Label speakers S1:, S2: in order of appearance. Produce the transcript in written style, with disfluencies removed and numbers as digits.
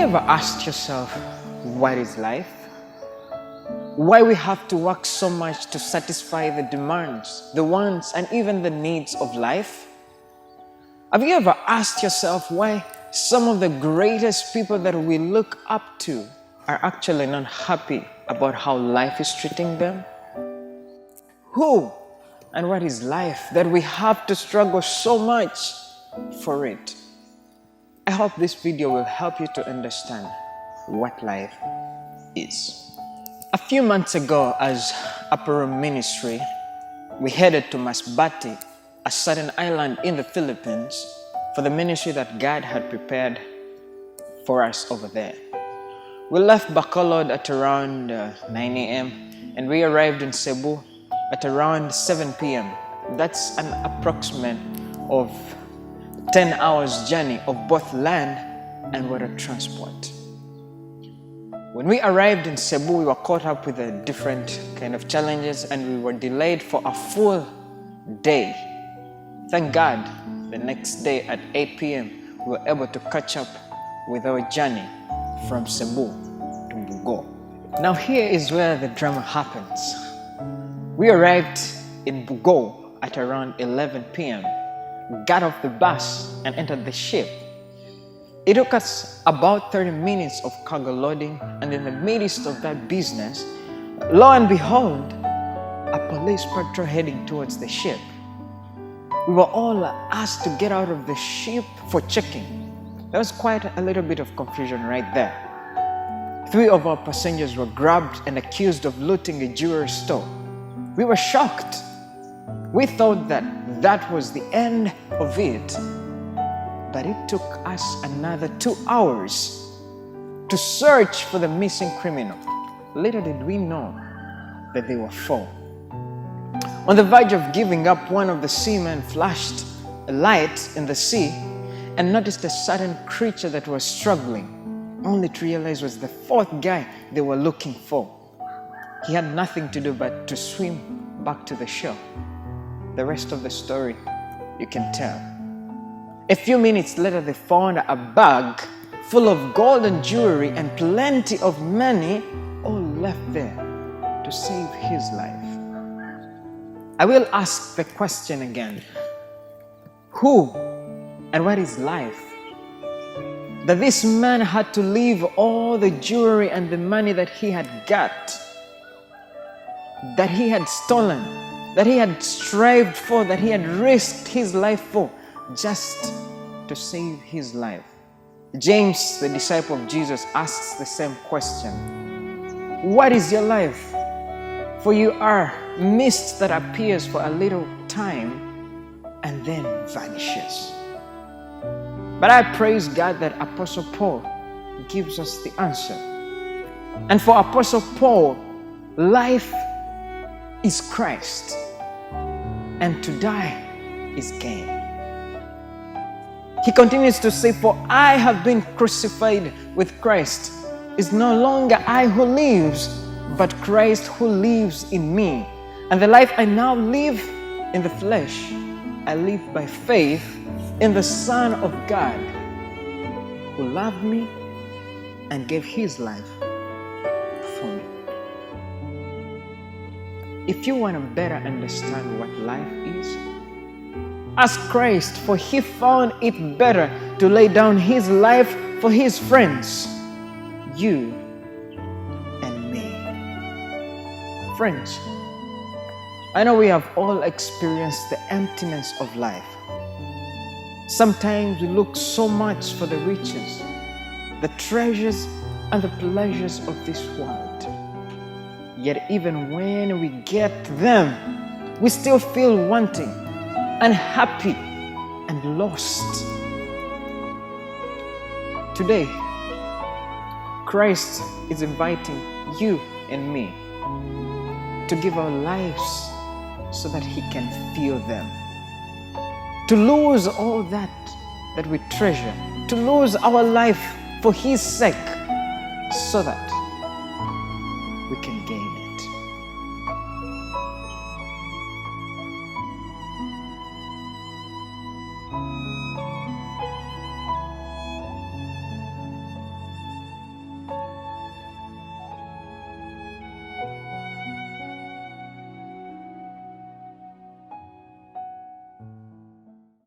S1: ever asked yourself, what is life? Why we have to work so much to satisfy the demands, the wants, and even the needs of life? Have you ever asked yourself why some of the greatest people that we look up to are actually not happy about how life is treating them? Who and what is life that we have to struggle so much for it? I hope this video will help you to understand what life is. A few months ago, as a Peru ministry, we headed to Masbate, a certain island in the Philippines, for the ministry that God had prepared for us over there. We left Bacolod at around 9 a.m. and we arrived in Cebu at around 7 p.m. That's an approximate of 10 hours journey of both land and water transport. When we arrived in Cebu, we were caught up with a different kind of challenges and we were delayed for a full day. Thank God, the next day at 8 p.m. we were able to catch up with our journey from Cebu to Bugo. Now here is where the drama happens. We arrived in Bugo at around 11 p.m. got off the bus and entered the ship. It took us about 30 minutes of cargo loading, and in the midst of that business, lo and behold, a police patrol heading towards the ship. We were all asked to get out of the ship for checking. There was quite a little bit of confusion right there. 3 of our passengers were grabbed and accused of looting a jewelry store. We were shocked. We thought that that was the end of it. But it took us another 2 hours to search for the missing criminal. Little did we know that they were 4. On the verge of giving up, one of the seamen flashed a light in the sea and noticed a certain creature that was struggling, only to realize was the 4th guy they were looking for. He had nothing to do but to swim back to the shore. The rest of the story you can tell. A few minutes later, they found a bag full of gold and jewelry and plenty of money, all left there to save his life. I will ask the question again. Who and what is life? That this man had to leave all the jewelry and the money that he had got, that he had stolen, that he had strived for, that he had risked his life for, just to save his life. James, the disciple of Jesus, asks the same question. What is your life? For you are mist that appears for a little time and then vanishes. But I praise God that Apostle Paul gives us the answer. And for Apostle Paul, life is Christ, and to die is gain. He continues to say, for I have been crucified with Christ. It's no longer I who lives, but Christ who lives in me. And the life I now live in the flesh, I live by faith in the Son of God, who loved me and gave his life for me. If you want to better understand what life is, ask Christ, for he found it better to lay down his life for his friends, you and me. Friends, I know we have all experienced the emptiness of life. Sometimes we look so much for the riches, the treasures, and the pleasures of this world. Yet even when we get them, we still feel wanting, unhappy, and lost. Today, Christ is inviting you and me to give our lives so that he can fill them. To lose all that we treasure, to lose our life for his sake, so that we can gain it.